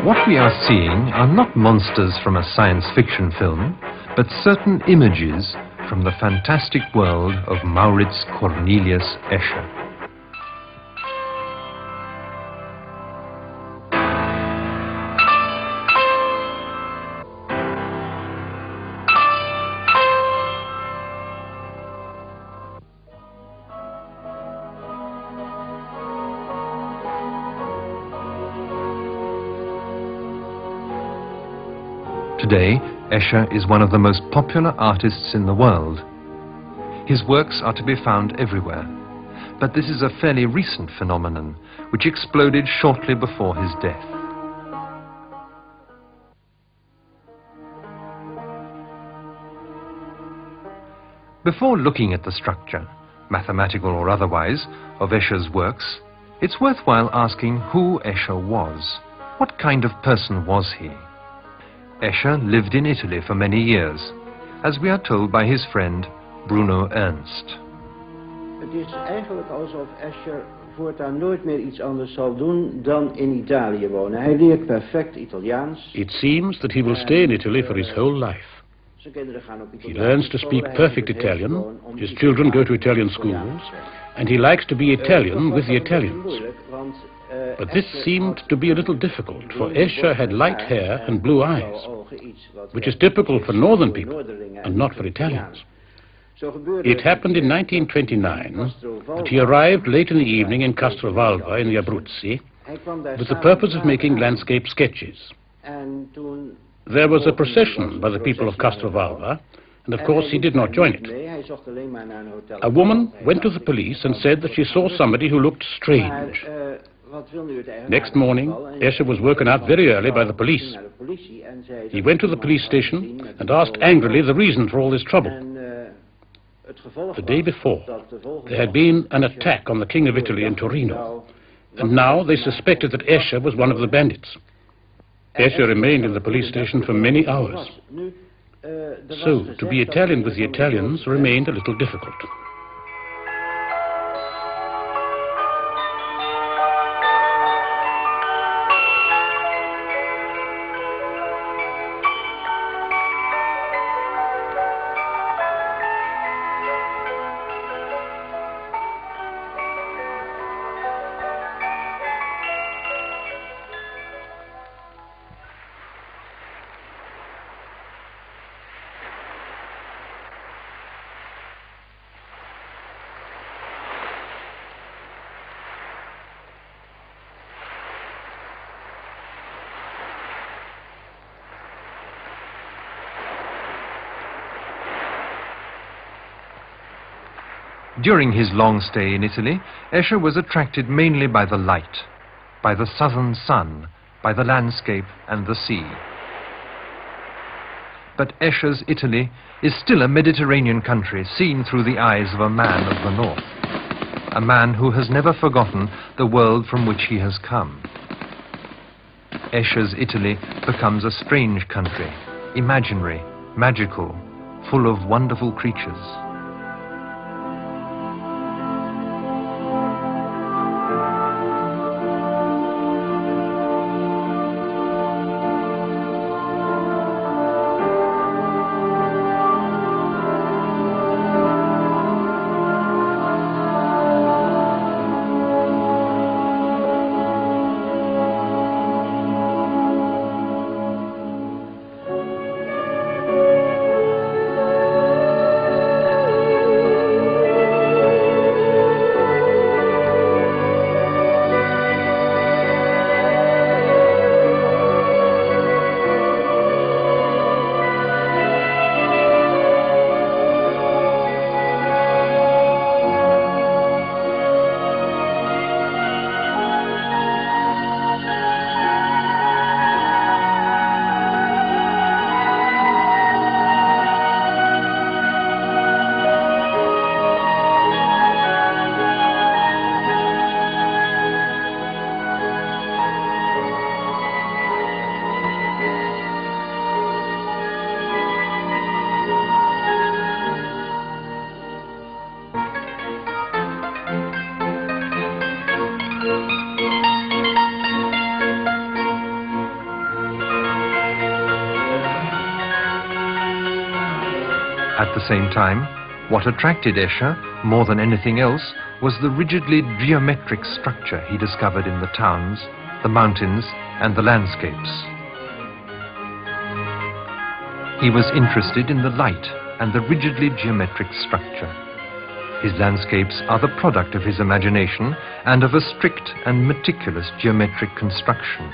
What we are seeing are not monsters from a science fiction film, but certain images from the fantastic world of Maurits Cornelius Escher. Today, Escher is one of the most popular artists in the world. His works are to be found everywhere, but this is a fairly recent phenomenon which exploded shortly before his death. Before looking at the structure, mathematical or otherwise, of Escher's works, it's worthwhile asking who Escher was. What kind of person was he? Escher lived in Italy for many years, as we are told by his friend Bruno Ernst. Het is eigenlijk alsof Escher voortaan nooit meer iets anders zal doen dan in Italië wonen. Hij leert perfect Italiaans. It seems that he will stay in Italy for his whole life. He learns to speak perfect Italian, his children go to Italian schools, and he likes to be Italian with the Italians. But this seemed to be a little difficult, for Escher had light hair and blue eyes, which is typical for northern people and not for Italians. It happened in 1929 that he arrived late in the evening in Castrovalva in the Abruzzi with the purpose of making landscape sketches. There was a procession by the people of Castrovalva, and of course he did not join it. A woman went to the police and said that she saw somebody who looked strange. Next morning, Escher was woken up very early by the police. He went to the police station and asked angrily the reason for all this trouble. The day before, there had been an attack on the King of Italy in Torino, and now they suspected that Escher was one of the bandits. Escher remained in the police station for many hours. So, to be Italian with the Italians remained a little difficult. During his long stay in Italy, Escher was attracted mainly by the light, by the southern sun, by the landscape and the sea. But Escher's Italy is still a Mediterranean country seen through the eyes of a man of the north, a man who has never forgotten the world from which he has come. Escher's Italy becomes a strange country, imaginary, magical, full of wonderful creatures. At the same time, what attracted Escher more than anything else was the rigidly geometric structure he discovered in the towns, the mountains, and the landscapes. He was interested in the light and the rigidly geometric structure. His landscapes are the product of his imagination and of a strict and meticulous geometric construction.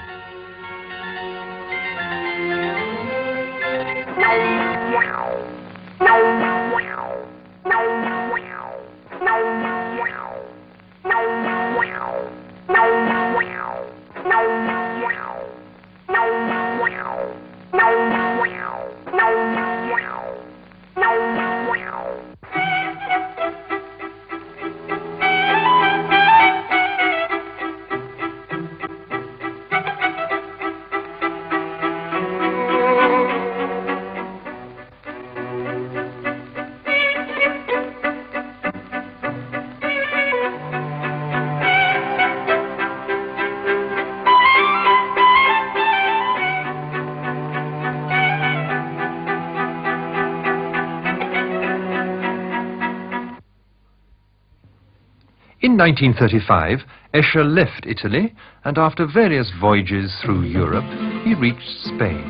In 1935, Escher left Italy, and after various voyages through Europe, he reached Spain.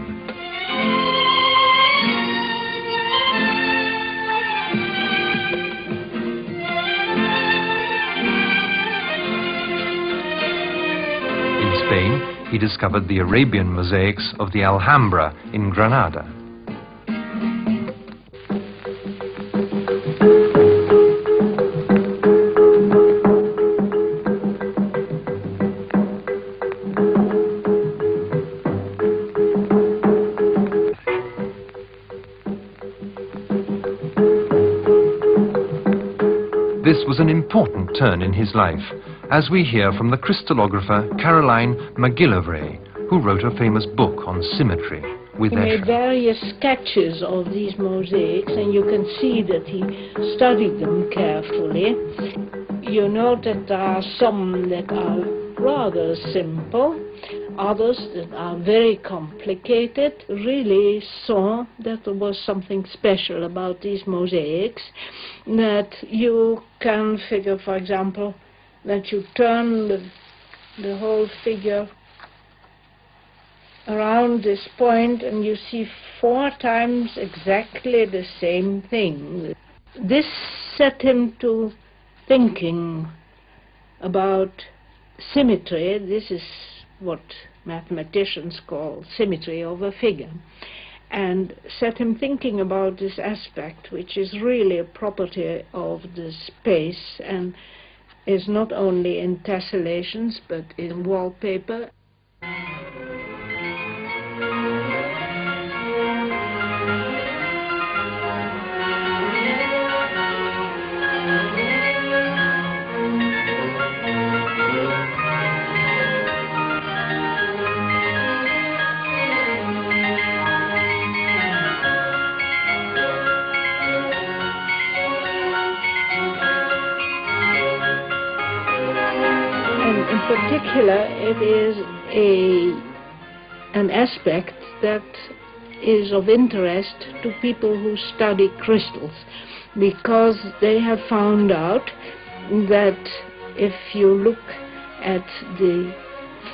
In Spain, he discovered the Arabian mosaics of the Alhambra in Granada. This was an important turn in his life, as we hear from the crystallographer Caroline Macgillivray, who wrote a famous book on symmetry with Escher. He made various sketches of these mosaics, and you can see that he studied them carefully. You note that there are some that are rather simple, others that are very complicated. Really saw that there was something special about these mosaics, that you can figure, for example, that you turn the whole figure around this point and you see 4 times exactly the same thing. This set him to thinking about symmetry. This is what mathematicians call symmetry of a figure, and set him thinking about this aspect, which is really a property of the space and is not only in tessellations but in wallpaper. In particular, it is an aspect that is of interest to people who study crystals, because they have found out that if you look at the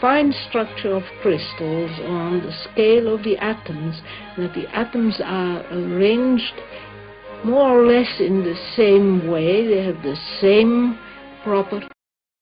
fine structure of crystals on the scale of the atoms, that the atoms are arranged more or less in the same way, they have the same properties.